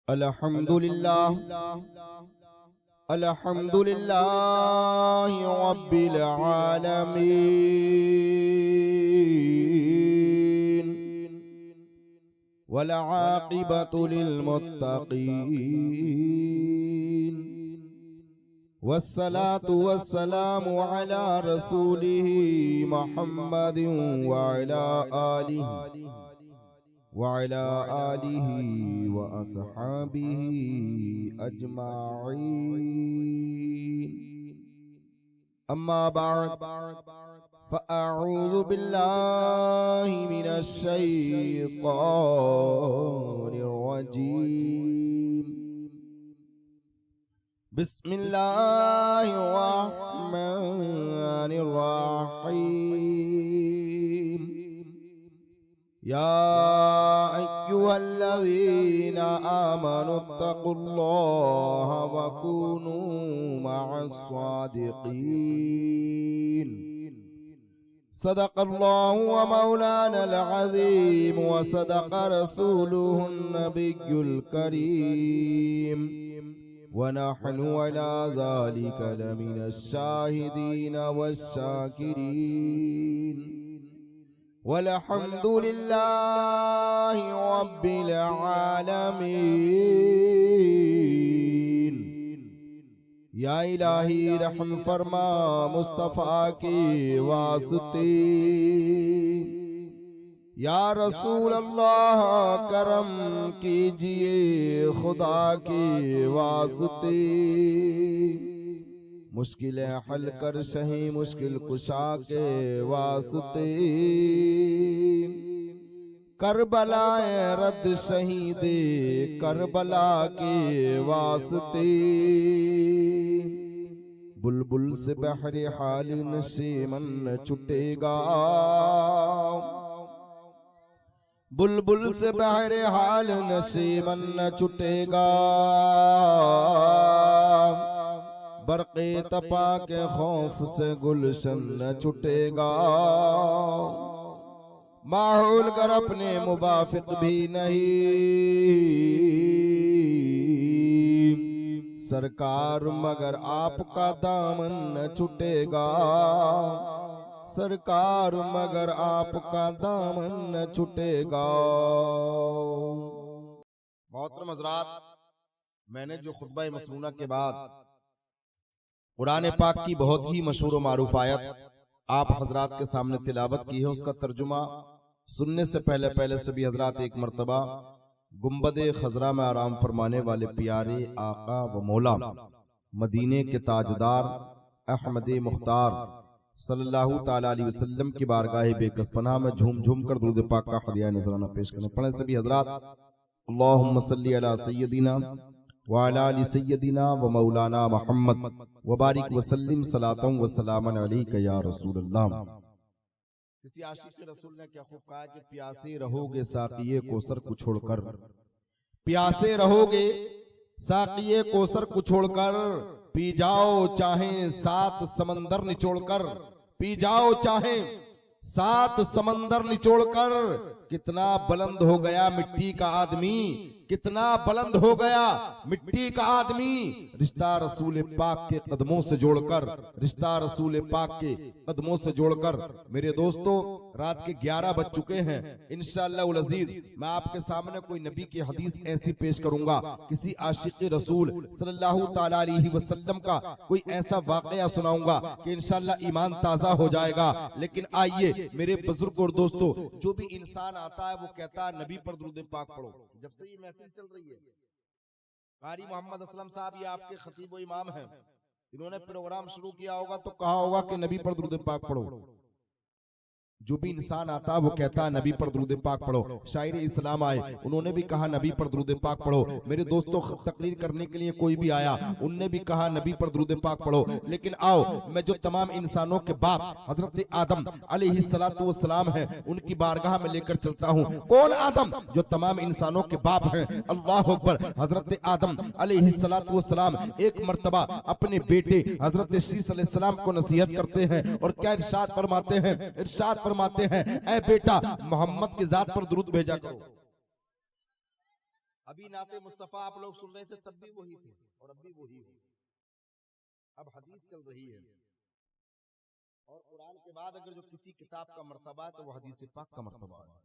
अल्हम्दुलिल्लाह अल्हम्दुलिल्लाह रब्बिल आलमीन वल आक़िबतु लिल मुत्तक़ीन वस्सलातु वस्सलामु अला रसूलिही मुहम्मदिन व अला आलिहि वअला आलिहि व अस्हाबिहि अजमाईन। अम्मा बाद फ़अऊज़ु बिल्लाहि मिनश शैतानिर रजीम। बिस्मिल्लाहिर रहमानिर रहीम। या अय्युहल्लज़ीना आमनुत्तक़ुल्लाहा वकूनू मअस्सादिक़ीन। सदक़ल्लाहु व मौलानल अज़ीम व सदक़ रसूलुहुन नबियुल करीम व नहनु अला ज़ालिका लमिनश शाहिदीन वश्शाकिरीन वल्हम्दुलिल्लाहि रब्बिल आलमीन। या इलाही रहम फरमा मुस्तफ़ा के वास्ते, या रसूल अल्लाह करम कीजिए खुदा के वास्ते। मुश्किलें हल कर सही मुश्किल कुशा के वास्ते, करबलाए रद्द शहीदे करबला के वास्ते। बुलबुल से बहरे हाल नसीमन न छुटेगा, बुलबुल से बहरे हाल नसीमन न छुटेगा। बरक़े तपा के खौफ से गुलशन न छुटेगा। माहौल कर अपने मुवाफिक भी नहीं सरकार, मगर आपका दामन न छुटेगा। सरकार मगर आपका दामन न छुटेगा। मोहतरम हज़रात, मैंने जो खुतबा मसनूना के बाद कुरान पाक की बहुत ही मशहूर मारूफ आयत आप हजरात के सामने तिलावत की है, उसका तर्जुमा सुनने से पहले सभी हजरात एक मर्तबा गुंबदे खजरा में आराम फरमाने वाले प्यारे आका व मौला मदीने के ताजदार अहमद मुख्तार सल्लल्लाहु ताला अलैहि वसल्लम की बारगाह बेकसपना में झूम झूम कर दुरूद पाक का हदिया नजराना पेश करने पड़े सभी हजरात। अल्लाहुम्मा सल्ली अला सय्यदिना व अला आलि सय्यदिना व मौलाना मुहम्मद व बारिक वसल्लिम सलातन व सलामन अलैका या रसूल अल्लाह। किसी आशिक़ रसूल ने क्या खूब कहा कि प्यासे रहोगे साक़िए कोसर को छोड़कर, प्यासे रहोगे साक़िए कोसर को छोड़कर। पी जाओ चाहे 7 समंदर निचोड़कर, पी जाओ चाहे 7 समंदर निचोड़कर। कितना बुलंद हो गया मिट्टी का आदमी, कितना बुलंद हो गया मिट्टी का आदमी। रिश्ता रसूल पाक के कदमों से जोड़कर, रिश्ता रसूल पाक के कदमों से जोड़कर। मेरे दोस्तों, रात के 11 बज चुके हैं। इंशाअल्लाह उल अजीज मैं आपके सामने कोई नबी की हदीस ऐसी पेश करूंगा, किसी आशिक़ रसूल सल्लल्लाहु ताला अलैहि वसल्लम का कोई ऐसा वाक़या सुनाऊंगा कि इंशाअल्लाह ईमान ताज़ा हो जाएगा। लेकिन आइए मेरे बुजुर्ग और दोस्तों, जो भी इंसान आता है वो कहता है नबी पर दुरूद पाक पढ़ो। जब से ये महफिल चल रही है, कारी मोहम्मद असलम साहब ये आपके खतीब व इमाम हैं, इन्होंने प्रोग्राम शुरू किया होगा तो कहा होगा कि नबी पर दुरूद पाक पढ़ो। जो भी इंसान आता वो कहता नबी पर दुरूद पाक पढ़ो। शायर इस्लाम आए, उन्होंने भी कहा नबी पर दुरूद पाक पढ़ो। मेरे दोस्तों, तकरीर करने के लिए कोई भी आया, उनने भी कहा नबी पर दुरूद पाक पढ़ो। लेकिन आओ मैं जो तमाम इंसानों के बाप हजरत आदम अलैहिस्सलातु वस्सलाम हैं उनकी बारगाह में लेकर चलता हूँ। कौन आदम? जो तमाम इंसानों के बाप हैं। अल्लाह अकबर। हजरत आदम अलैहिस्सलातु वस्सलाम एक मर्तबा अपने बेटे हजरत शीस अलैहिस्सलाम को नसीहत करते हैं और क्या इरशाद फरमाते हैं? इरशाद फरमाते हैं, ऐ बेटा मोहम्मद की जात पर दुरूद भेजा करो। अभी नाते मुस्तफा आप लोग सुन रहे थे तब भी वही थे और अब भी वही हो। अब हदीस चल रही है और कुरान के बाद अगर जो किसी किताब का मर्तबा है तो वो हदीस पाक का मर्तबा है।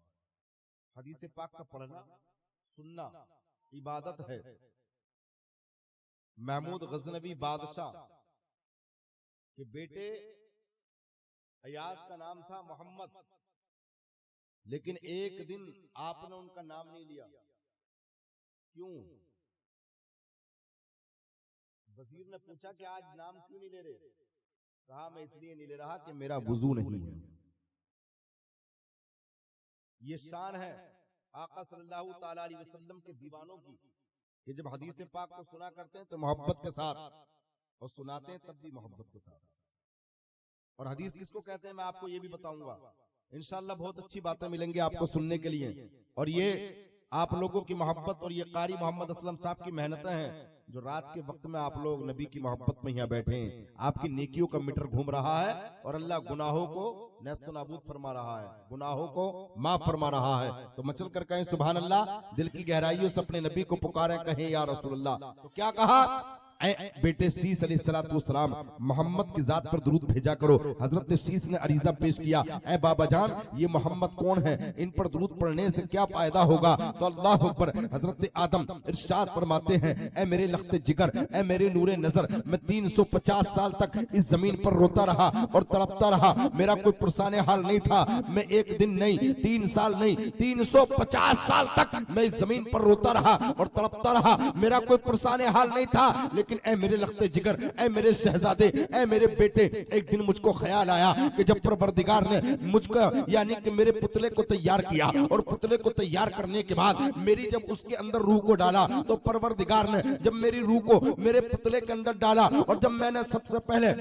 हदीस पाक का पढ़ना सुनना इबादत है। महमूद गजनवी बादशाह के बेटे अयाज का नाम था मोहम्मद, लेकिन एक दिन आपने उनका नाम नहीं लिया। क्यों? वजीर ने पूछा कि आज नाम क्यों नहीं ले रहे? कहा मैं इसलिए नहीं ले रहा कि मेरा वुजू नहीं है। ये शान है आका सल्लल्लाहु ताला अलैहि वसल्लम के दीवानों की कि जब हदीस पाक को सुना करते हैं तो मोहब्बत के साथ और सुनाते हैं तब भी मोहब्बत के साथ। और हदीस किसको कहते हैं मैं आपको ये भी बताऊंगा इंशाअल्लाह। बहुत अच्छी बातें मिलेंगी आपको सुनने के लिए। और ये आप लोगों की मोहब्बत और ये कारी मोहम्मद असलम साहब की मेहनतें हैं जो रात के वक्त में आप लोग नबी की मोहब्बत में यहाँ बैठे हैं। आपकी नेकियों का मीटर घूम रहा है और अल्लाह गुनाहों को नेस्त नाबूद फरमा रहा है, गुनाहों को माफ फरमा रहा है। तो मचल कर कहें सुभान अल्लाह, दिल की गहराइयों से अपने नबी को पुकारे, कहें या रसूल अल्लाह। तो क्या कहा? बेटे सीस अलैहिस्सलाम मोहम्मद की जात पर दुरूद भेजा करो। हजरत सीस ने अरीजा पेश किया, ए बाबा जान ये मोहम्मद कौन है, इन पर दुरूद पढ़ने से क्या फायदा होगा? तो अल्लाह अकबर। हजरत आदम इरशाद फरमाते हैं, ए मेरे लख्ते जिगर, ए मेरे नूरे नजर, मैं 350 साल तक इस जमीन पर रोता रहा और तड़पता रहा। मेरा कोई पुरसाने हाल नहीं था। मैं एक दिन नहीं, 3 साल नहीं, 350 साल तक मैं इस जमीन पर रोता रहा और तड़पता रहा। मेरा कोई पुरसाने हाल नहीं था। लेकिन ए मेरे लख्ते जिगर, ए मेरे शहजादे, ए मेरे बेटे, एक दिन मुझको ख्याल आया कि जब परवरदिगार ने मुझको यानी कि मेरे पुतले को तैयार किया और पुतले को तैयार करने के बाद मेरी जब उसके अंदर रूह को डाला तो परवरदिगार ने जब मेरी रूह को मेरे पुतले के अंदर डाला और जब मैंने सबसे पहले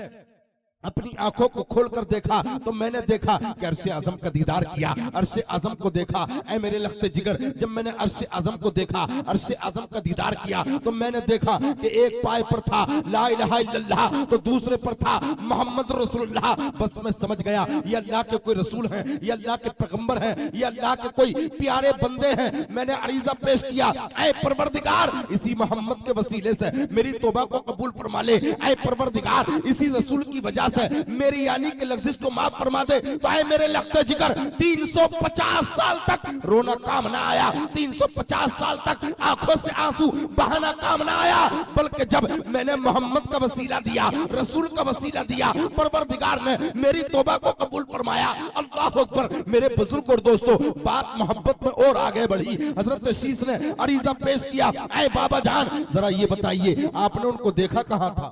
अपनी आंखों को खोलकर देखा तो मैंने देखा कि अर्शे आजम का दीदार किया, अर्शे आजम को देखा। ऐ मेरे लख्ते जिगर, जब मैंने अर्शे आजम को देखा, अर्शे आजम का दीदार किया तो मैंने देखा कि एक पाय पर था ला इलाहा इल्लल्लाह तो दूसरे पर था मोहम्मद रसूलुल्लाह। बस मैं समझ गया ये अल्लाह के कोई रसूल हैं, ये अल्लाह के पैगंबर हैं, ये अल्लाह के कोई प्यारे बंदे हैं। मैंने अरीजा पेश किया, ऐ परवरदिगार इसी मोहम्मद के वसीले से मेरी तौबा को कबूल फरमा ले। ऐ परवरदिगार इसी रसूल की वजह से मेरी यानी के लफ्ज़ को माफ फरमा दे। तो है मेरे लख्ते जिगर 350 साल तक रोना काम ना आया, 350 साल तक आंखों से आंसू बहाना काम ना आया, बल्कि जब मैंने मोहम्मद का वसीला दिया, रसूल का वसीला दिया, परवरदिगार ने मेरी तौबा को कबूल फरमाया। अल्लाह अकबर। मेरे बुजुर्ग और दोस्तों बात मोहब्बत में और आगे बढ़ी। हजरत शीश ने अरीजा पेश किया, ऐ बाबा जान जरा ये बताइए आपने उनको देखा कहां था?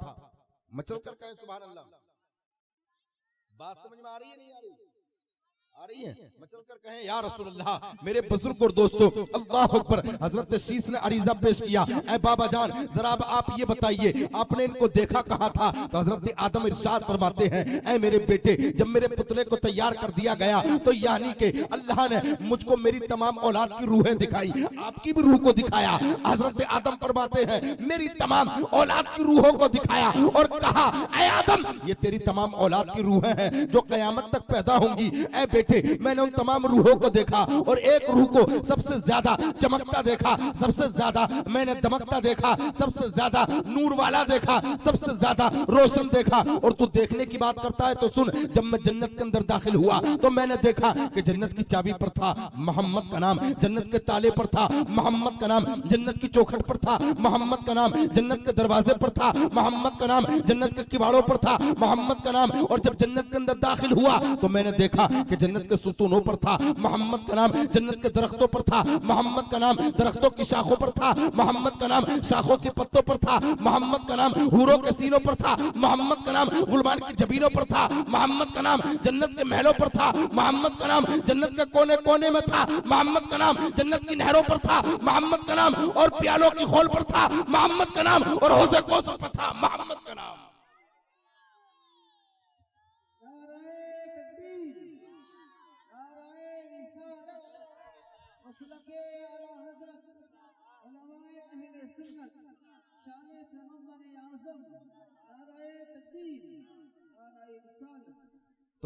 मचल कर कहें सुभान अल्लाह। बात समझ में आ रही है नहीं आ रही? आ रही है? मचल कर कहें या रसूलुल्लाह। मेरे बुजुर्ग और दोस्तों अल्लाह अकबर। हजरत शीश ने अरीजा पेश किया, ऐ बाबा जान जरा अब आप ये बताइए आपने इनको देखा कहां था? तो हजरत आदम इरशाद फरमाते हैं, ऐ मेरे बेटे जब मेरे पुतले को तैयार कर दिया गया तो यानी कि अल्लाह ने मुझको मेरी तमाम औलाद की रूहें दिखाई, आपकी भी रूह को दिखाया। हजरत आदम फरमाते हैं मेरी तमाम औलाद की रूहों को दिखाया और कहा, ऐ आदम ये तेरी तमाम औलाद की रूहें हैं जो कयामत तक पैदा होंगी। ऐ बेटे मैंने उन तमाम रूहों को देखा और एक रूह को सबसे ज्यादा चमकता देखा, सबसे ज्यादा मैंने दमकता देखा, सबसे ज्यादा नूर वाला देखा, सबसे ज्यादा रोशन देखा। और तू देखने की बात करता है तो सुन, जब मैं जन्नत के अंदर दाखिल हुआ तो मैंने देखा कि जन्नत की चाबी पर था मोहम्मद का नाम, जन्नत के ताले पर था मोहम्मद का नाम, जन्नत की चौखट पर था मोहम्मद का नाम, जन्नत के दरवाजे पर था मोहम्मद का नाम, जन्नत के किवाड़ों पर था मोहम्मद का नाम। और जब जन्नत के अंदर दाखिल हुआ तो मैंने देखा कि जन्नत के सुतूनों पर था मोहम्मद का नाम, जन्नत के दरख्तों पर था मोहम्मद का नाम, दरख्तों की शाखों पर था मोहम्मद का नाम, शाखों के पत्तों पर था मोहम्मद का नाम, हूरों के सीनों पर था मोहम्मद का नाम, गुलमान की जबीनों पर था मोहम्मद का नाम, जन्नत के महलों पर था मोहम्मद का नाम, जन्नत के कोने कोने में था मोहम्मद का नाम, जन्नत की नहरों पर था मोहम्मद का नाम, और प्यालों की खोल पर था मोहम्मद का नाम, और हौज़े कौसर पर था मोहम्मद का नाम।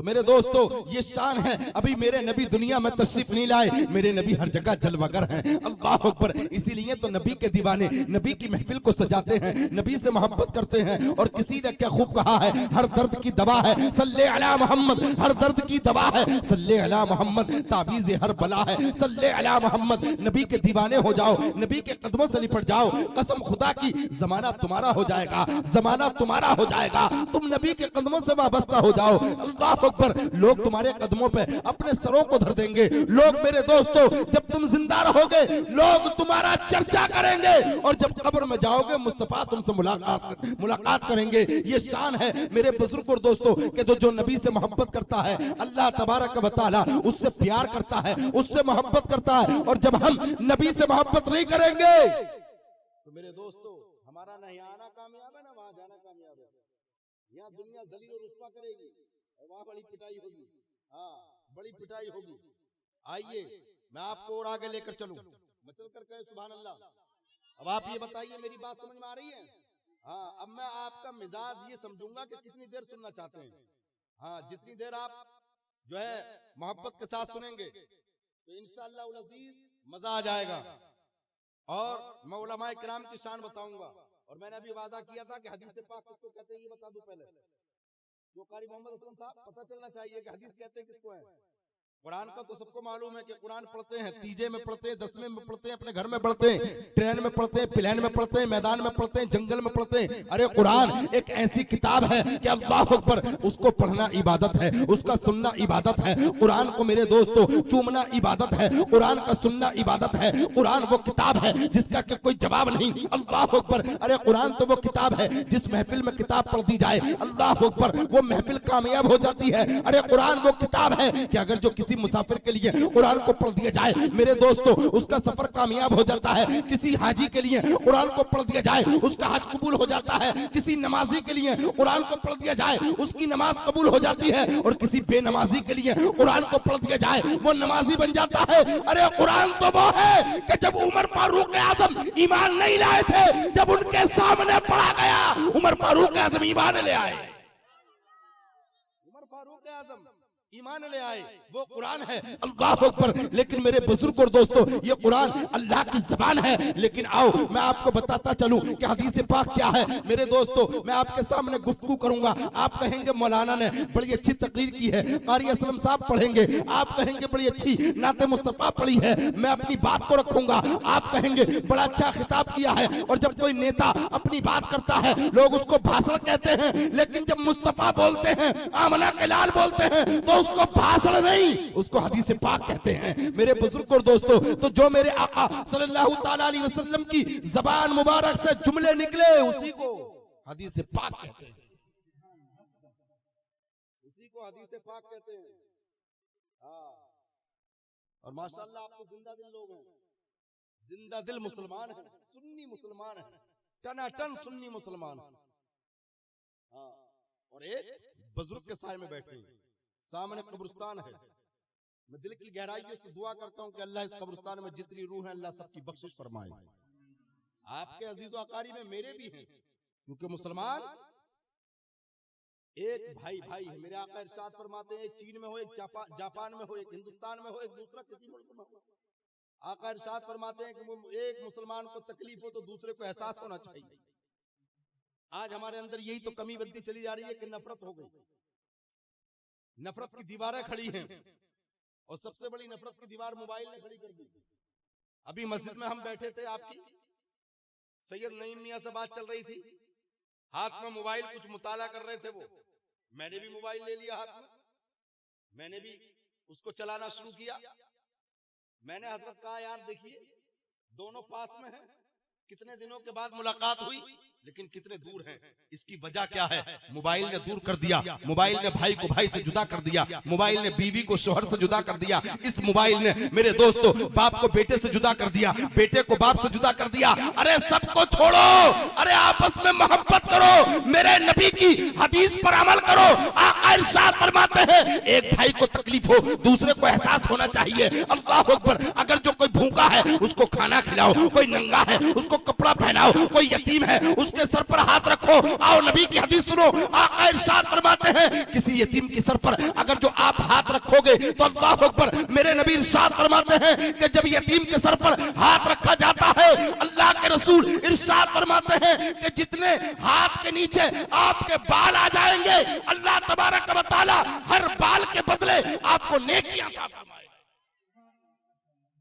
तो मेरे दोस्तों ये शान है। अभी मेरे नबी दुनिया में तशरीफ नहीं लाए, मेरे नबी हर जगह जलवागर हैं। अल्लाह अकबर। इसीलिए तो नबी के दीवाने नबी की महफिल को सजाते हैं, नबी से मोहब्बत करते हैं। और किसी ने क्या खूब कहा है, हर दर्द की दवा है सल्ले अला मोहम्मद, हर दर्द की दवा है सल्ले अला मोहम्मद, ताबीज़ हर बला है सल्ले अला मोहम्मद। नबी के दीवाने हो जाओ, नबी के कदमों से लिपट जाओ, कसम खुदा की जमाना तुम्हारा हो जाएगा, जमाना तुम्हारा हो जाएगा। तुम नबी के कदमों से वाबस्ता हो जाओ। अल्लाह अकबर। लोग तुम्हारे कदमों पे अपने सरों को धर देंगे। लोग मेरे दोस्तों जब तुम जिंदा रहोगे लोग तुम्हारा चर्चा करेंगे, और जब कब्र में जाओगे मुस्तफा तुमसे मुलाकात करेंगे। ये शान है मेरे बुजुर्ग और दोस्तों कि जो नबी से मोहब्बत करता है अल्लाह तबारक व तआला उससे प्यार करता है, उससे मोहब्बत करता है। और जब हम नबी से मोहब्बत नहीं करेंगे तो मेरे दोस्तों हमारा न यहाँ आना कामयाब है, ना वहां जाना कामयाब है। यहाँ दुनिया जलील और रुस्वा करेगी और वहां बड़ी पिटाई होगी। हाँ, बड़ी पिटाई होगी। आइए मैं आपको और आगे लेकर चलूं, मचल कर कहे सुभान अल्लाह। अब आप ये बताइए मेरी बात समझ में आ रही है? हाँ, अब मैं आपका मिजाज ये समझूंगा कि कितनी देर सुनना चाहते हैं। हाँ, जितनी देर आप जो है मोहब्बत के साथ सुनेंगे तो इंशाअल्लाह उल अजीज मजा आ जाएगा। और मैं उलमाए किराम की शान बताऊंगा। और मैंने अभी वादा किया था कि हदीस पाक किसको कहते हैं ये बता दूं पहले। जो कारी मोहम्मद असलम साहब पता चलना चाहिए कि हदीस कहते हैं किसको है। कुरान का तो सबको मालूम है कि कुरान पढ़ते हैं, तीजे में पढ़ते हैं, 10वें में पढ़ते हैं, अपने घर में पढ़ते हैं, ट्रेन में पढ़ते हैं, प्लेन में पढ़ते हैं, मैदान में पढ़ते हैं, जंगल में पढ़ते हैं। अरे कुरान एक ऐसी किताब है कि अल्लाह अकबर, उसको पढ़ना इबादत है, उसका सुनना इबादत है। कुरान को मेरे दोस्तों चूमना इबादत है, कुरान का सुनना इबादत है। कुरान वो किताब है जिसका कि कोई जवाब नहीं। अल्लाह अकबर। अरे कुरान तो वो किताब है जिस महफिल में किताब पढ़ दी जाए अल्लाह अकबर वो महफिल कामयाब हो जाती है। अरे कुरान वो किताब है कि अगर जो किसी मुसाफिर के लिए कुरान को पढ़ दिया जाए मेरे दोस्तों उसका सफर कामयाब हो जाता है। किसी हाजी के लिए कुरान को पढ़ दिया जाए उसका हज कबूल हो जाता है। किसी नमाजी के लिए कुरान को पढ़ दिया जाए उसकी नमाज कबूल हो जाती है। और किसी बेनमाजी के लिए कुरान को पढ़ दिया जाए वो नमाजी बन जाता है। अरे कुरान तो वो है कि जब उमर फारूक आजम ईमान नहीं लाए थे, जब उनके सामने पढ़ा गया उमर फारूक आजम ईमान ले आए। उमर फारूक आजम ईमान ले आए, वो कुरान है। अल्लाह अकबर। लेकिन मेरे बुजुर्ग और दोस्तों ये कुरान अल्लाह की ज़बान है। लेकिन आओ मैं आपको बताता चलूं कि हदीस पाक क्या है। मेरे दोस्तों मैं आपके सामने गुफ्तगू करूंगा, आप कहेंगे मौलाना ने बड़ी अच्छी तकरीर की है, कारी असलम साहब पढ़ेंगे, आप कहेंगे बड़ी अच्छी नाते मुस्तफा पढ़ी है। मैं अपनी बात को रखूंगा, आप कहेंगे बड़ा अच्छा खिताब किया है। और जब कोई नेता अपनी बात करता है लोग उसको भाषण कहते हैं, लेकिन जब मुस्तफा बोलते हैं, आमना के लाल बोलते हैं तो उसको भाषण नहीं उसको हदीस पाक कहते हैं। मेरे बुजुर्ग और दोस्तों तो जो मेरे आका सल्लल्लाहु ताला अलैहि वसल्लम की ज़बान मुबारक से जुमले निकले उसी को हदीस पाक कहते हैं, उसी को हदीस पाक कहते हैं। हाँ, और माशाअल्लाह आप तो जिंदा दिल लोग हैं, जिंदा दिल मुसलमान हैं, सुन्नी मुसलमान हैं, टनाटन सुन्नी मुसलमान। हाँ, और एक बुजुर्ग के साए में बैठे हैं, सामने कब्रिस्तान है। मैं दिल की गहराइयों से दुआ करता हूं कि अल्लाह इस कब्रिस्तान में जितनी रूह है अल्लाह सबकी बख्शिश फरमाए। आपके अजीज अकारी में मेरे भी हैं, क्योंकि मुसलमान एक भाई भाई है। मेरे आका इरशाद फरमाते हैं एक चीन में हो, एक जापान में हो, एक हिंदुस्तान में हो, एक दूसरा किसी मुल्क में हो। आका इरशाद फरमाते हैं कि एक मुसलमान को तकलीफ हो तो दूसरे को एहसास होना चाहिए। आज हमारे अंदर यही तो कमी बनती चली जा रही है कि नफरत हो गई, नफरत की दीवारें खड़ी हैं। और सबसे बड़ी नफरत की दीवार मोबाइल ने खड़ी कर दी। अभी मस्जिद में हम बैठे थे, आपकी सैयद नईम मियां से बात चल रही थी, हाथ में मोबाइल कुछ मुताला कर रहे थे वो, मैंने भी मोबाइल ले लिया हाथ में, मैंने भी उसको चलाना शुरू किया। मैंने हजरत कहा यार देखिए दोनों पास में हैं, कितने दिनों के बाद मुलाकात हुई लेकिन कितने दूर हैं। इसकी वजह क्या है? मोबाइल ने दूर कर दिया, मोबाइल ने भाई को भाई से जुदा कर दिया, मोबाइल ने बीवी को शोहर से जुदा कर दिया, इस मोबाइल ने मेरे दोस्तों बाप को बेटे से जुदा कर दिया, बेटे को बाप से जुदा कर दिया। अरे सबको छोड़ो, अरे आपस में मोहब्बत करो, मेरे नबी की हदीस पर अमल करो। आका इरशाद फरमाते हैं एक भाई को तकलीफ हो दूसरे को एहसास होना चाहिए। अल्लाह अकबर। अगर जो कोई भूखा है उसको खाना खिलाओ, कोई नंगा है उसको कपड़ा पहनाओ, कोई यतीम है उसके सर पर हाथ रखो। आओ नबी की हदीस सुनो, आका इरशाद फरमाते हैं किसी यतीम के सर पर अगर जो आप हाथ रखोगे तो अल्लाह अकबर, मेरे नबी इरशाद फरमाते हैं कि जब यतीम के सर पर हाथ रखा जाता है अल्लाह के रसूल इरशाद फरमाते हैं कि जितने हाथ के नीचे आपके बाल आ जाएंगे अल्लाह तबारक व तआला हर बाल के बदले आपको नेकियां अता फरमाएगा।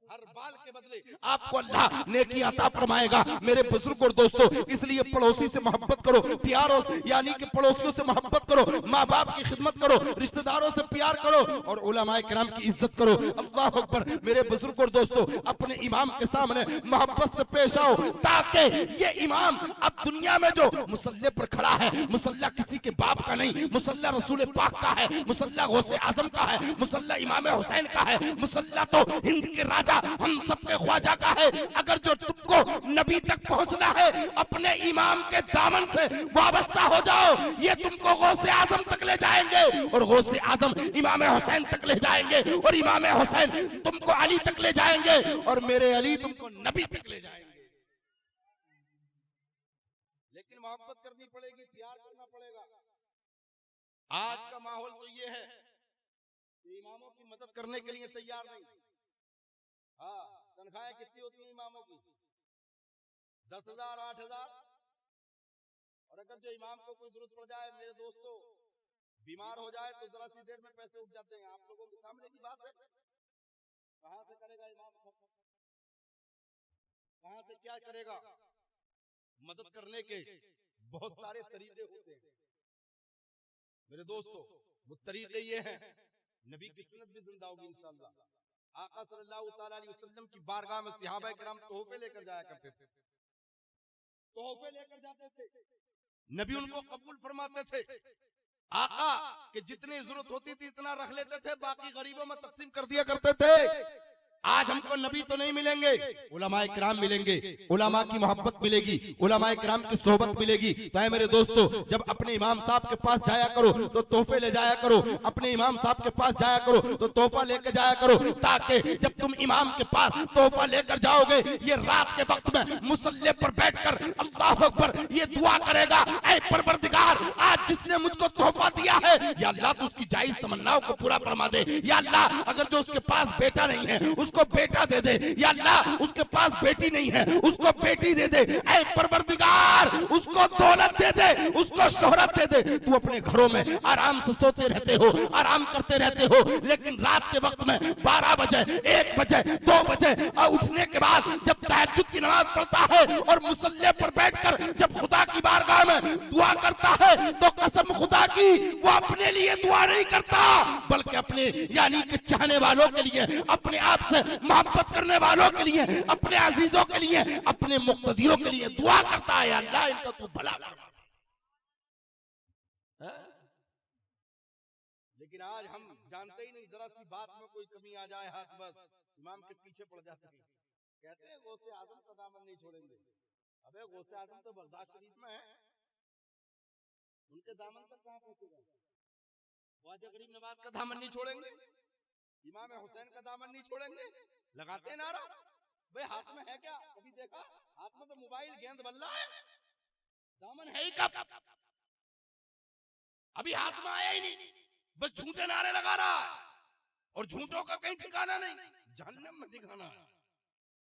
हर बाल के बदले आपको अल्लाह नेकी अता फरमाएगा। मेरे बुजुर्ग और दोस्तों, इसलिए पड़ोसी से मोहब्बत करो, प्यारों यानी कि पड़ोसियों से मोहब्बत करो, माँ बाप की खिदमत करो, रिश्तेदारों से प्यार करो और उलमाए किराम की इज्जत करो। अल्लाह अकबर। मेरे बुजुर्ग और दोस्तों, अपने इमाम के सामने मोहब्बत से पेश आओ ताकि ये इमाम अब दुनिया में जो मुसल्ले पर खड़ा है, मुसल्ला किसी के बाप का नहीं, मुसल्ला रसूल पाक का है, मुसल्ला गौसे आजम का है, मुसल्ला इमाम हुसैन का है, मुसल्ला तो हिंद के राजा हम सबके ख्वाजा का है। अगर जो तुमको नबी तक पहुंचना है अपने इमाम के दामन से वाबस्ता हो जाओ, ये तुमको गौसे आजम तक ले जाएंगे और गौसे आजम इमाम हुसैन तक ले जाएंगे और इमाम हुसैन तुमको अली तक ले जाएंगे और मेरे अली तुमको नबी तक ले जाएंगे। लेकिन मोहब्बत करनी पड़ेगी, प्यार करना पड़ेगा। आज का माहौल तो ये है कि इमामों की मदद करने के लिए तैयार नहीं। हाँ, तनख्वाहें कितनी होती हैं इमामों की? 10,000 8,000। और अगर जो इमाम को कोई जरूरत पड़ जाए, मेरे दोस्तों, बीमार हो जाए तो जरा सी देर में पैसे उठ जाते हैं। आप लोगों के सामने की बात है। कहां से करेगा इमाम? कहां से क्या करेगा? मदद करने के बहुत सारे तरीके होते हैं मेरे दोस्तों। वो तरीके ये हैं, नबी की सुन्नत भी जिंदा होगी इंशाअल्लाह। आका सल्लल्लाहु तआला अलैहि वसल्लम की बारगाह में सहाबा किराम तोहफे लेकर जाया करते थे, तोहफे लेकर जाते थे, नबी उनको कबूल फरमाते थे। आका के जितनी जरूरत होती थी इतना रख लेते थे, बाकी गरीबों में तकसीम कर दिया करते थे। आज हमको नबी तो नहीं मिलेंगे, उलमाए किराम मिलेंगे, उलमा की मोहब्बत मिलेगी, उलमाए किराम की सोहबत मिलेगी। तो है मेरे दोस्तों, जब अपने इमाम साहब के पास जाया करो तो तोहफे ले जाया करो, अपने इमाम साहब के पास जाया करो तो तोहफा लेकर जाया करो, ताकि जब तुम इमाम के पास तोहफा लेकर जाओगे, ये रात के वक्त में मुसल्ले पर बैठकर अल्लाह अकबर ये दुआ करेगा, ऐ परवरदिगार, आज जिसने मुझको तोहफा दिया है या अल्लाह तो उसकी जायज तमन्नाओं को पूरा फरमा दे। या अल्लाह, अगर जो उसके पास बेटा नहीं है उसको बेटा दे दे। या अल्लाह, उसके पास बेटी नहीं है उसको बेटी दे दे। ऐ परवरदिगार, उसको दौलत दे दे, उसको शोहरत दे दे। तू अपने घरों में आराम से सोते रहते हो, आराम करते रहते हो, लेकिन रात के वक्त में 12 बजे 1 बजे 2 बजे उठने के बाद जब तहज्जुद की नमाज पढ़ता है और मुसल्ले पर बैठकर जब खुदा की बारगाह में दुआ करता है तो कसम खुदा की वो अपने लिए दुआ नहीं करता, बल्कि अपने यानी कि चाहने वालों के लिए, अपने आप से मोहब्बत करने वालों के लिए, अपने अजीजों के लिए, अपने मुक्तदियों के लिए दुआ करता है। अल्लाह इनका तू भला फरमा। लेकिन आज हम जानते ही नहीं, जरा सी बात में कोई कमी आ जाए हाथ बस इमाम के पीछे पड़ जाते हैं। कहते हैं गौसे आजम का दामन नहीं छोड़ेंगे। अबे गौसे आजम तो बगदाद शरीफ में है, उनके दामन तक कहां पहुंचेगा? ख्वाजा गरीब नवाज का दामन नहीं छोड़ेंगे, इमाम हुसैन का दामन नहीं छोड़ेंगे। लगाते नारा, भाई हाथ में है क्या? कभी देखा? हाथ में तो मोबाइल गेंद बल्ला है, दामन है ही कब? अभी हाथ में आया ही नहीं, बस झूठे नारे लगा रहा और झूठों का कहीं ठिकाना नहीं, जहन्नम में ठिकाना है।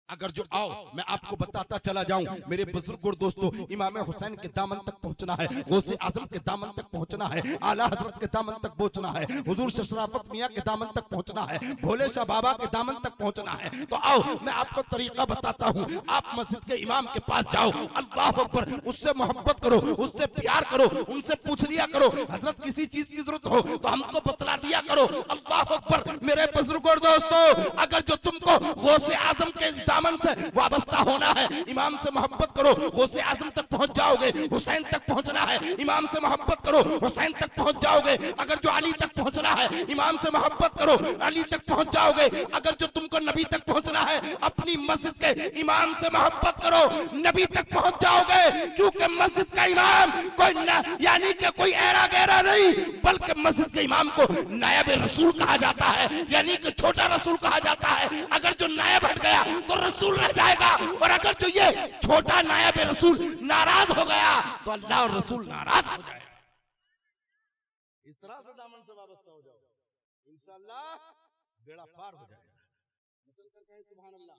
अगर जो आओ मैं आपको बताता चला जाऊं मेरे बुजुर्ग और दोस्तों, इमाम हुसैन के दामन तक पहुंचना है, गौसे आजम के दामन तक पहुंचना है, आला हजरत के दामन तक पहुंचना है, हुजूर शराफत मियां के दामन तक पहुंचना है, भोले शाह बाबा के दामन तक पहुंचना है। तो आओ मैं आपको तरीका बताता हूं। आप मस्जिद के इमाम के पास जाओ, अल्लाह अकबर, उससे मोहब्बत करो, उससे प्यार करो, उनसे पूछ लिया करो, हजरत किसी चीज की जरूरत हो तो हमको बतला दिया करो। अल्लाह अकबर। मेरे बुजुर्ग और दोस्तों, अगर जो तुमको गौसे आजम के दामन से वाबस्ता होना है, इमाम से मोहब्बत करो, गौसे आजम तक पहुंच जाओगे। हुसैन तक पहुंचना है, इमाम से मोहब्बत करो, हुसैन तक पहुंच जाओगे। अगर जो अली तक पहुंचना है, इमाम से मोहब्बत करो, अली तक पहुंच जाओगे। अगर जो तुमको नबी तक पहुंचना है, अपनी मस्जिद के इमाम से मोहब्बत करो, नबी तक पहुंच जाओगे। क्योंकि मस्जिद का इमाम कोई यानी कि कोई ऐरा गैरा नहीं, बल्कि मस्जिद के इमाम को नायब रसूल कहा जाता है, यानी कि छोटा रसूल कहा जाता है। अगर जो नायब हट गया तो रसूल रह जाएगा, और अगर जो ये छोटा नायब रसूल नाराज हो गया तो अल्लाह और रसूल नाराज हो जाएगा। इस तरह से दामन से वाबस्ता हो जाओ, इंशाअल्लाह बेड़ा पार हो जाएगा। सुभान अल्लाह।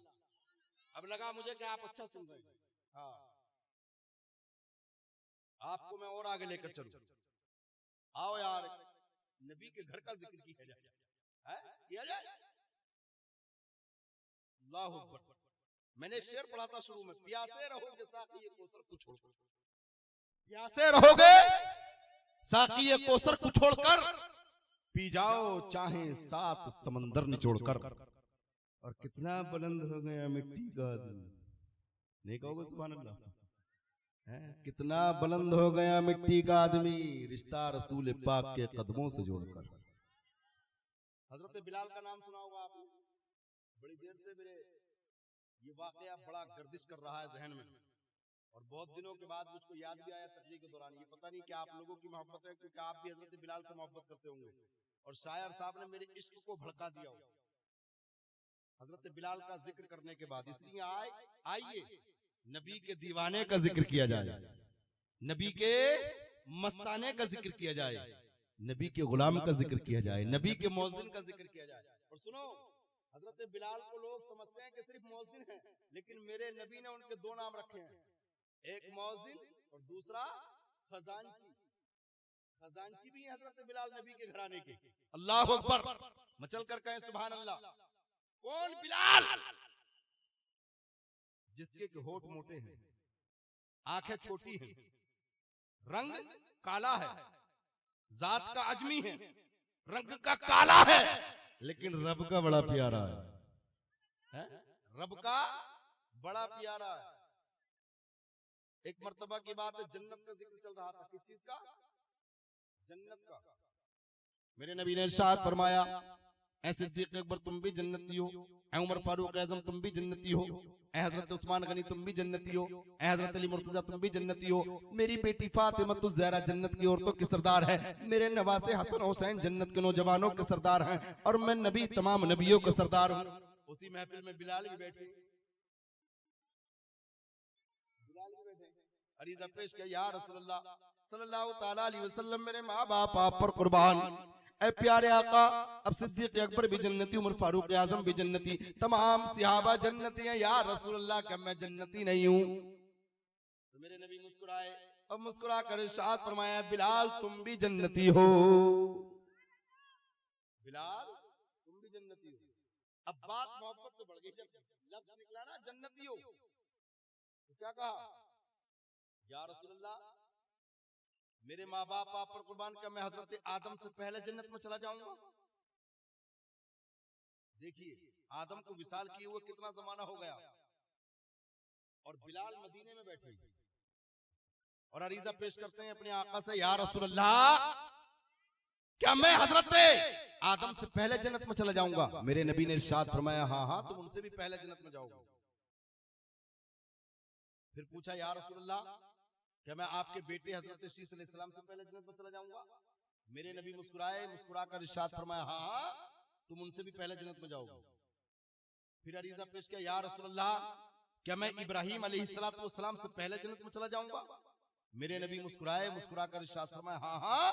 अब लगा मुझे कि आप अच्छा सुन रहे हैं। हाँ, आपको मैं और आगे लेकर चलूं। आओ यार, नबी के घर का जिक्र किया जाए, किया जाए। अल्लाहु अकबर। मैंने एक शेर पढ़ा था शुरू में, प्यासे रहोगे साक़ी कौसर को छोड़कर, प्यासे रहोगे साक़ी कौसर को छोड़कर, पी जाओ चाहे 7 समंदर निचोड़कर। और कितना बुलंद हो गया मिट्टी का आदमी, नहीं कहोगे सुभान अल्लाह? कितना बुलंद हो गया मिट्टी का आदमी, रिश्ता रसूल पाक के कदमों से जोड़कर। हजरत बिलाल का नाम सुना होगा आपने, बड़ी देर से मेरे ये वाकया बड़ा गर्दिश कर रहा है जहन में, और बहुत दिनों के बाद मुझको याद भी आया तकरीर के दौरान। ये पता नहीं कि आप लोगों की मोहब्बत है, क्योंकि आप भी हजरत बिलाल से मोहब्बत करते होंगे, और शायर साहब ने मेरे इश्क को भड़का दिया हो हजरत बिलाल का जिक्र करने के बाद। इसलिए आइए नबी के दीवाने का जिक्र किया जाए, नबी के मस्ताने का जिक्र किया जाए, नबी के गुलाम का जिक्र किया जाए, नबी के मौजिन का जिक्र किया जाए। और सुनो, हजरत बिलाल को लोग समझते हैं कि सिर्फ मौजिन है, लेकिन मेरे नबी ने उनके 2 नाम रखे हैं, एक मौजिन और दूसरा खजांची। खजांची भी है हजरत बिलाल नबी के घराने के। अल्लाह अकबर, मचल कर कहें सुभान अल्लाह। कौन बिलाल? जिसके होठ मोटे हैं, आंखें छोटी हैं, रंग काला है, जात का अजमी है, रंग का काला है, लेकिन रब का बड़ा प्यारा है, रब का बड़ा प्यारा है। एक मर्तबा की बात है, जन्नत का जिक्र चल रहा था। किस चीज का? जन्नत का। मेरे नबी ने इरशाद फरमाया, ऐ सिद्दीक अकबर तुम भी जन्नती हो, ऐ उमर फारूक आजम तुम भी जन्नती हो, ऐ हजरत उस्मान गनी तुम भी जन्नती हो, ऐ हजरत अली मुर्तजा तुम भी जन्नती हो, मेरी बेटी फातिमा तो ज़हरा जन्नत की औरतों की सरदार है, मेरे नवासे हसन हुसैन जन्नत के नौजवानों के सरदार हैं, और मैं नबी तमाम नबियों का सरदार हूँ। उसी महफिल में बिलाल भी बैठे, अरीज़ा पेश किया, या रसूलल्लाह सल्लल्लाहु तआला अलैहि वसल्लम, मेरे माँ बाप आप पर कुर्बान, ऐ प्यारे आका, अब सिद्दीक अकबर भी जन्नती, उमर फारूक आजम भी जन्नती, तमाम सहाबा जन्नती हैं, या रसूलल्लाह क्या मैं जन्नती नहीं हूँ? तो मेरे नबी मुस्कुराए, अब मुस्कुरा कर इरशाद फरमाया, बिलाल तुम भी जन्नती हो, बिलाल तुम भी जन्नती हो। अब बात मोहब्बत तो बढ़ गई, जब लफ्ज निकला ना जन्नती हो, तो क्या कहा? या रसूलल्लाह मेरे माँ बाप आप पर कुर्बान, क्या मैं हजरत आदम से पहले जन्नत में चला जाऊंगा? देखिए, आदम को विसाल किए हुए कितना जमाना हो गया, और बिलाल मदीने में बैठे, और अरीजा पेश करते हैं अपने आका से, या रसूलल्लाह क्या मैं हजरत आदम से पहले जन्नत में चला जाऊंगा? मेरे नबी ने इरशाद फरमाया, हाँ हाँ तुम उनसे भी पहले जन्नत में जाओगे। फिर पूछा, या रसूलल्लाह क्या मैं आपके बेटे हजरत शीस अलैहिस्सलाम से पहले जन्नत में चला जाऊंगा? मेरे नबी मुस्कुराए, मुस्कुराकर इरशाद फरमाया, हाँ तुम उनसे भी पहले जन्नत में जाओगे। फिर अरीजा पेश किया, या रसूलल्लाह क्या मैं इब्राहीम अलैहिस्सलाम से पहले जन्नत में चला जाऊंगा? मेरे नबी मुस्कुराए, मुस्कुराकर इरशाद फरमाया, हाँ हाँ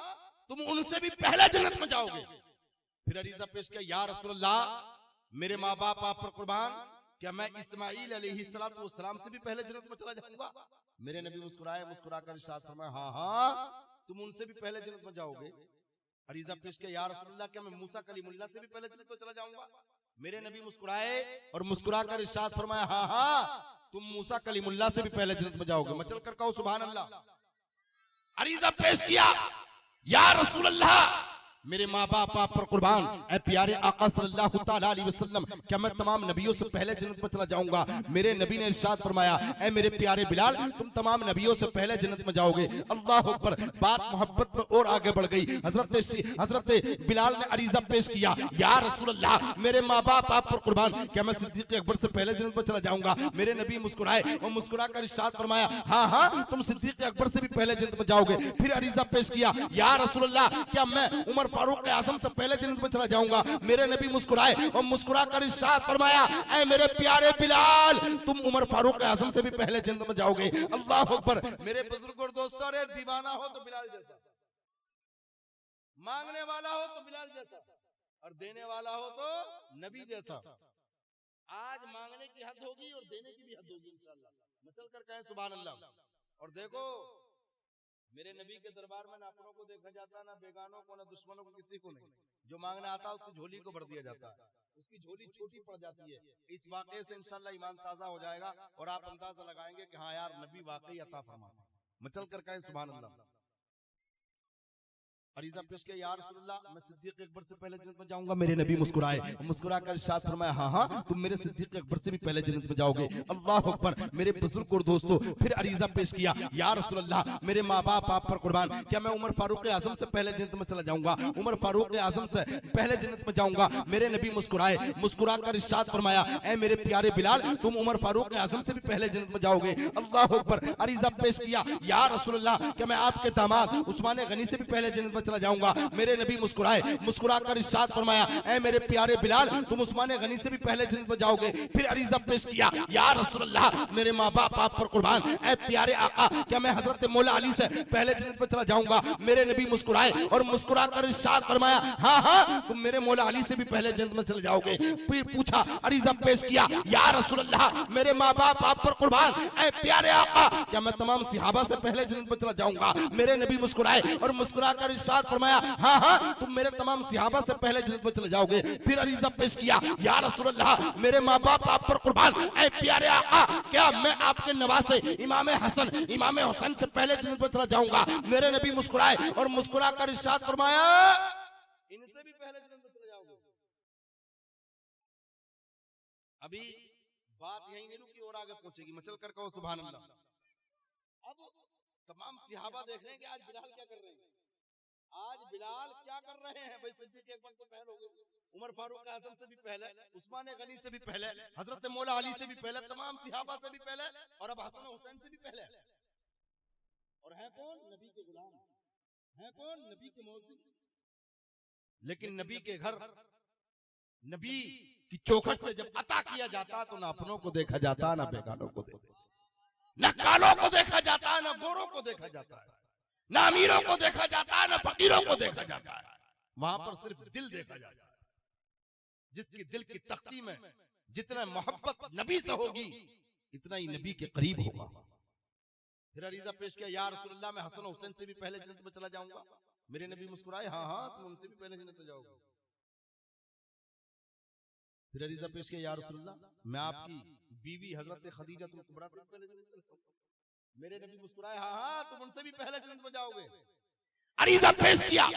तुम उनसे भी पहले जन्नत में जाओगे। फिर अरीजा पेश किया, या रसूलल्लाह मेरे माँ बाप आप पर कुर्बान, क्या मैं इस्माइल अलैहिस्सलाम से भी पहले जन्नत में चला जाऊंगा? मेरे नबी मुस्कुराए, मुस्कुराकर इरशाद फरमाया, हाँ हाँ तुम उनसे भी पहले जन्नत में जाओगे। अरीजा पेश किया, या रसूलल्लाह क्या मैं मूसा कलीमुल्लाह से भी पहले जन्नत में चला जाऊंगा? मेरे नबी मुस्कुराए और मुस्कुराकर इरशाद फरमाया, हाँ हाँ तुम मूसा कलीमुल्लाह से भी पहले जन्नत में जाओगे। मचल कर कहो सुभान अल्लाह। अरीजा पेश किया, या रसूलल्लाह मेरे माँ बाप आप पर कुर्बान, ऐ प्यारे आका सल्लल्लाहु तआला अलैहि वसल्लम, क्या मैं तमाम नबियों से पहले जन्नत में चला जाऊंगा? मेरे नबी ने इरशाद फरमाया, ऐ मेरे प्यारे बिलाल, तुम तमाम नबियों से पहले जन्नत में जाओगे। अल्लाह अकबर। बात मोहब्बत में और आगे बढ़ गई। हजरत बिलाल ने अरीजा पेश किया, या रसूल अल्लाह, मेरे माँ बाप आप पर कुर्बान, क्या मैं सिद्दीक अकबर से पहले जन्नत में चला जाऊंगा? मेरे नबी मुस्कुराए और मुस्कुरा कर इरशाद फरमाया, हाँ हाँ, तुम सिद्दीक अकबर से भी पहले जन्नत में जाओगे। फिर अरीजा पेश किया, या रसूल अल्लाह, क्या मैं उमर फारूक आजम से पहले जन्नत में चला जाऊंगा? मेरे नबी मुस्कुराए और मुस्कुरा कर इरशाद फरमाया, ऐ मेरे प्यारे बिलाल, तुम उमर फारूक आजम से भी पहले जन्नत में जाओगे। अल्लाह अकबर। मेरे बुजुर्ग और दोस्तों, अरे दीवाना हो तो बिलाल जैसा, मांगने वाला हो तो बिलाल जैसा, और देने वाला हो तो नबी जैसा। आज मांगने की हद होगी और देने की भी हद होगी इंशाअल्लाह। मचल कर कहें सुभान अल्लाह। और देखो, मेरे नबी के दरबार में ना अपनों को देखा जाता, ना बेगानों को, ना दुश्मनों को, किसी को नहीं। जो मांगने आता है उसकी झोली को भर दिया जाता है, उसकी झोली छोटी पड़ जाती है। इस वाकये से इंशाअल्लाह ईमान ताजा हो जाएगा और आप अंदाजा लगाएंगे कि हाँ यार, नबी वाकई अता फरमाते हैं। मचल कर कहें सुभान अल्लाह। अरीजा पेश किया, या रसूलल्लाह, मैं सिद्दीक अकबर से पहले जन्नत में जाऊंगा। मेरे नबी मुस्कुराए और मुस्कुरा कर इरशाद फरमाया, हाँ हाँ, तुम मेरे सिद्दीक अकबर से भी पहले जन्नत में जाओगे। अल्लाह अकबर। मेरे बुजुर्ग और दोस्तों, फिर अरीजा पेश किया, या रसूलल्लाह, मेरे माँ बाप आप पर कुर्बान, क्या मैं उमर फारूक आजम से पहले जन्नत में चला जाऊंगा? उमर फारूक आजम से पहले जन्नत में जाऊंगा। मेरे नबी मुस्कुराए, मुस्कुरा कर इरशाद फरमाया, ऐ मेरे प्यारे बिलाल, तुम उमर फारूक आजम से भी पहले जन्नत में जाओगे। अल्लाह अकबर। अरीजा पेश किया, या रसूलल्लाह, क्या मैं आपके दामाद उस्मान गनी से भी पहले जन्नत में चला जाऊंगा? मेरे नबी मुस्कुराए, मुस्कुरा कर इरशाद फरमाया, ऐ मेरे प्यारे बिलाल, तुम उस्मान गनी से भी पहले जन्नत में जाओगे। फिर अरीजा पेश किया, या रसूलल्लाह, मेरे माँ बाप आप पर कुर्बान, ऐ प्यारे आका, क्या मैं हजरत मौला अली से पहले जन्नत में चला जाऊंगा? मेरे नबी मुस्कुराए और मुस्कुरा कर इरशाद फरमाया, हाँ हाँ, तुम मेरे मौला अली से भी पहले जन्नत में चले जाओगे। फिर पूछा, अरीजा पेश किया, या रसूलल्लाह, मेरे माँ बाप आप पर कुर्बान, ऐ प्यारे आका, क्या मैं तमाम सहाबा से पहले जन्नत में चला जाऊंगा? मेरे नबी मुस्कुराए और मुस्कुरा कर इरशाद फरमाया, हाँ हाँ, तुम मेरे तमाम सहाबा से पहले जन्नत में चले जाओगे। फिर अरीजा पेश किया, या रसूलल्लाह, मेरे माँ बाप आप पर कुर्बान, ऐ प्यारे आका, क्या मैं आपके नवासे इमाम हसन, इमाम हुसैन से पहले जन्नत में चला जाऊंगा? मेरे नबी मुस्कुराए और मुस्कुरा कर इरशाद फरमाया, इनसे भी पहले जन्नत में चले जाओगे। अभी बात यहीं नहीं रुकी और आगे पहुंचेगी। मचल कर कहो सुभान अल्लाह। अब तमाम सहाबा देख रहे हैं कि आज बिलाल क्या कर रहे हैं। आज बिलाल क्या कर रहे हैं? भाई सिद्दीक अकबर से पहले हो गए, उमर फारूक आजम से भी पहले, उस्मान गनी से भी पहले, हजरत मौला अली से भी पहले, तमाम सहाबा से भी पहले, और अब हसन हुसैन से भी पहले। और है कौन? नबी के गुलाम। है कौन? नबी के मौजिन। लेकिन नबी के घर, नबी की चौखट से जब अता किया जाता तो ना अपनों को देखा जाता, ना बेगानों को देखा, ना कालों को देखा जाता, ना गोरों को देखा जाता है, ना अमीरों को देखा जाता है, ना फकीरों को देखा जाता है। वहां पर सिर्फ दिल देखा जाता है। जिसकी दिल की तख्ती में जितना मोहब्बत नबी से होगी, इतना ही नबी के करीब होगा। फिर अरीजा पेश किया, या रसूलल्लाह, मैं हसन हुसैन से भी पहले जन्नत में चला जाऊंगा। मेरे नबी मुस्कुराए, हाँ हाँ, तुम उनसे भी पहले जन्नत में जाओगे। फिर अरीजा पेश किया, या रसूलल्लाह, मैं आपकी बीवी हजरत खदीजा तुम कुबरा से पहले जन्नत में जाऊंगा। मेरे नबी मुस्कुराए, हाँ हाँ, तुम उनसे भी पहले जन्नत में जाओगे। अरीजा पेश किया,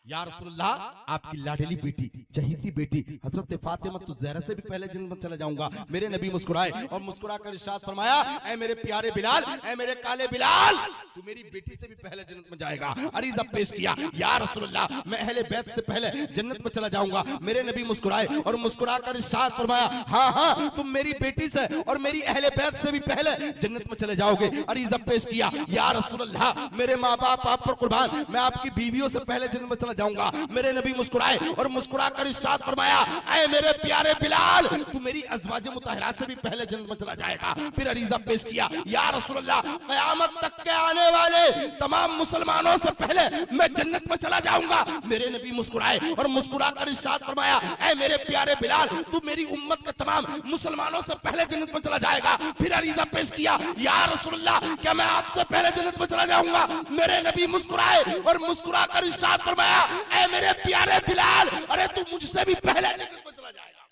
या रसूलल्लाह, आपकी लाडली बेटी, चहीती बेटी हजरत फातिमा ज़हरा से भी पहले जन्नत में चला जाऊंगा। मेरे नबी मुस्कुराए और मुस्कुरा कर इरशाद फरमाया, ऐ मेरे प्यारे बिलाल, ऐ मेरे काले बिलाल, तू मेरी बेटी से भी पहले जन्नत में जाएगा। अरीजा पेश किया, या रसूलल्लाह, मैं अहले बैत से पहले जन्नत में चला जाऊंगा। मेरे नबी मुस्कुराए और मुस्कुरा कर इरशाद फरमाया, हाँ हाँ, तुम मेरी बेटी से और मेरी अहले बैत से भी पहले जन्नत में चले जाओगे। अरीजा पेश किया, या रसूलल्लाह, मेरे माँ बाप आप पर कुर्बान, मैं आपकी बीवियों से पहले जन्नत में चला जाऊंगा। मेरे नबी मुस्कुराए और मुस्कुरा कर इरशाद फरमाया, ऐ मेरे प्यारे बिलाल, तू मेरी अज़वाज मुतहरा से भी पहले जन्नत में चला जाएगा। फिर अरीजा पेश किया, या रसूलल्लाह, क़यामत तक के आने वाले तमाम मुसलमानों से पहले मैं जन्नत में चला जाऊंगा। मेरे नबी मुस्कुराए और मुस्कुरा कर इरशाद फरमाया, ऐ मेरे प्यारे बिलाल, तू मेरी उम्मत के तमाम मुसलमानों से पहले जन्नत में चला जाएगा। फिर अरीजा पेश किया, या रसूलल्लाह, क्या मैं आपसे पहले जन्नत में चला जाऊंगा? मेरे नबी मुस्कुराए और मुस्कुरा कर इरशाद फरमाया, ऐ मेरे प्यारे बिलाल, अरे तू मुझसे भी पहले जन्नत में चला जाएगा।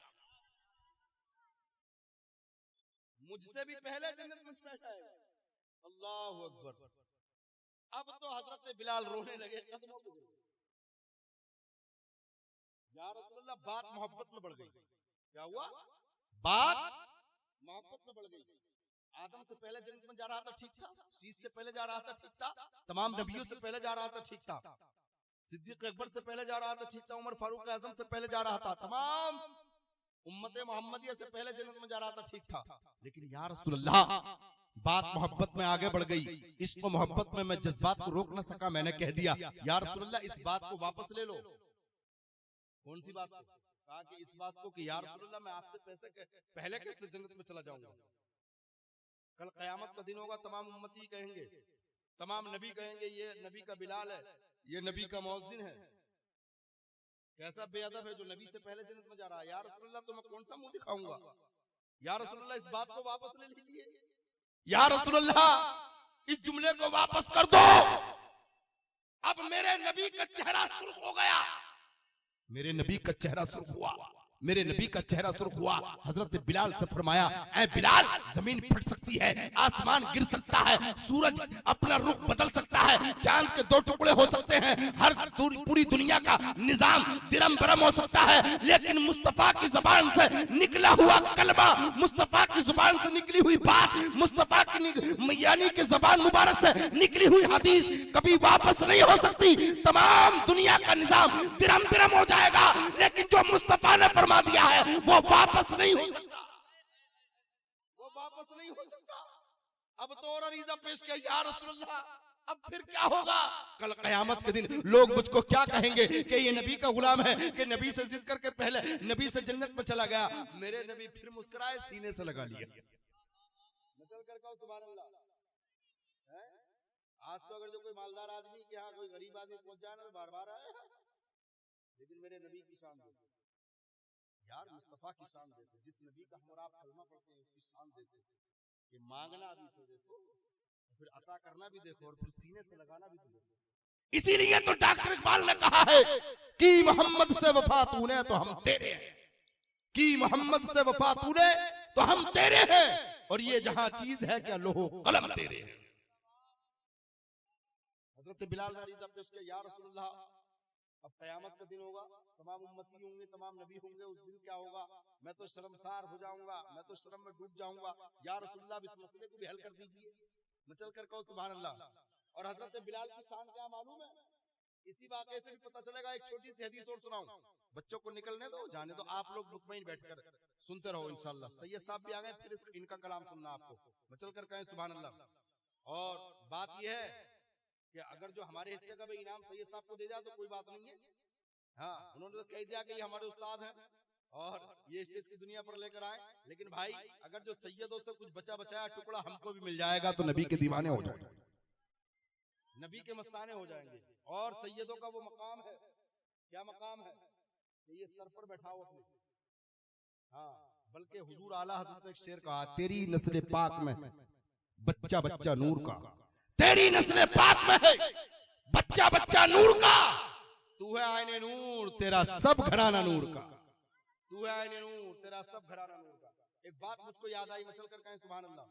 मुझसे भी पहले जन्नत में चला जाएगा। अल्लाहु अकबर। अब तो हजरत बिलाल रोने लगे, कदमों पे या रसूलल्लाह, बात मोहब्बत में बढ़ गई। क्या हुआ? बात मोहब्बत में बढ़ गई। आदम से पहले जन्नत में जा रहा था, ठीक था। शीश से पहले जा रहा था, ठीक था। तमाम नबियों से पहले जा रहा था, ठीक था। सिद्दीक अकबर से पहले जा रहा था, ठीक था। उमर फारूक आजम से पहले जा रहा था। तमाम उम्मत मोहम्मदिया से पहले जन्नत में जा रहा था, ठीक था। लेकिन या रसूलल्लाह, बात मोहब्बत में आगे बढ़ गई। इश्क मोहब्बत में मैं जज्बात को रोक न सका, मैंने कह दिया या रसूलल्लाह इस बात को वापस ले लो। कौन सी बात? कहा कि इस बात को कि या रसूलल्लाह मैं आपसे पहले कैसे जन्नत में चला जाऊंगा। कल कयामत का दिन होगा, तमाम उम्मती कहेंगे, तमाम नबी कहेंगे ये नबी का बिलाल है, ये नबी का मुअज्जिन है। कैसा बेअदब है जो नबी से पहले जन्नत में जा रहा है। या रसूलल्लाह तो मैं कौन सा मुंह दिखाऊंगा। या रसूलल्लाह इस बात को वापस ले लीजिए। या रसूलल्लाह इस जुमले को वापस कर दो। अब मेरे नबी का चेहरा सुर्ख हो गया। मेरे नबी का चेहरा सुर्ख हुआ। मेरे नबी का चेहरा सुर्ख हुआ। हजरत बिलाल से फरमाया, ऐ बिलाल, जमीन फट सकती है, आसमान गिर सकता है, सूरज अपना रुख बदल सकता है, चांद के दो टुकड़े हो सकते हैं, हर पूरी दुनिया का निजाम दिरम बरम हो सकता है, लेकिन मुस्तफा की जुबान से निकला हुआ कलमा, मुस्तफा की जुबान से निकली हुई बात, मुस्तफा की यानी कि जुबान मुबारक से निकली हुई हदीस कभी वापस नहीं हो सकती। तमाम दुनिया का निजाम दिरम बरम हो जाएगा, लेकिन जो मुस्तफा ने फरमा दिया है वो वापस नहीं हो सकता। वो वापस नहीं हो सकता। अब तो और अरीज़ा पेश किया, या रसूलल्लाह अब फिर क्या होगा? कल कयामत के दिन लोग मुझको क्या कहेंगे कि ये नबी का गुलाम है, कि नबी से जिद करके पहले नबी से जन्नत में चला गया। मेरे नबी फिर मुस्कुराए, सीने से लगा लिया। मचल कर कहो सुभान अल्लाह। आज तो अगर जो कोई मालदार आदमी के यहाँ कोई गरीब आदमी पहुंच जाए ना तो बार बार आए, लेकिन मेरे नबी की शान देते यार, मुस्तफा की शान देते। जिस नबी का हम और आप कलमा पढ़ते हैं उसकी शान देते। ये मांगना भी तो देखो, फिर अता करना भी देखो, और फिर सीने से लगाना भी तो देखो। इसीलिए तो डॉक्टर इकबाल ने कहा है कि मोहम्मद से वफा तूने तो हम तेरे हैं, कि मोहम्मद से वफा तूने तो हम तेरे हैं, और ये जहां चीज है क्या लोहो कलम तेरे हैं। हजरत बिलाल ने अर्ज़ पेश किया, या रसूलल्लाह अब कयामत का दिन होगा, तमाम उम्मती होंगे, तमाम नबी होंगे, उस दिन क्या होगा? मैं तो शर्मसार हो जाऊंगा, मैं तो शर्म में डूब जाऊंगा। या रसूलल्लाह इस मसले को भी हल कर दीजिए। मचल कर कहो सुभान अल्लाह। और हजरत बिलाल की शान क्या मालूम है? इसी वाक़े से भी पता चलेगा। एक छोटी सी हदीस और सुनाऊं, बच्चों को निकलने दो, जाने दो, आप लोग मुतमईन बैठकर सुनते रहो इंशाअल्लाह। सैयद साहब भी आ गए, फिर इनका कलाम सुनना आपको। मचल कर कहें सुभान अल्लाह। और बात यह है कि अगर जो हमारे हिस्से का भी इनाम सैयद साहब को दे जाए तो कोई बात नहीं है। हाँ, उन्होंने तो कह दिया कि ये हमारे उस्ताद हैं और ये स्टेज की दुनिया पर लेकर आए, लेकिन भाई अगर जो सैयदों से कुछ बचा बचाया टुकड़ा हमको भी मिल जाएगा तो नबी के दीवाने हो जाएंगे, नबी के मस्ताने हो जाएंगे। और सैयदों का वो मकाम है, क्या मकाम है कि ये सर पर बैठाओ अपने। हाँ, बल्कि हुजूर आला हज़रत एक शेर कहा, तेरी नस्ल पाक में बच्चा बच्चा नूर का, तेरी नस्ल पाक में है बच्चा बच्चा नूर का, तू है आईने नूर तेरा सब घराना नूर का, तू है आईने नूर तेरा सब घराना नूर का। एक बात मुझको याद आई, मचल कर कहें सुभान अल्लाह।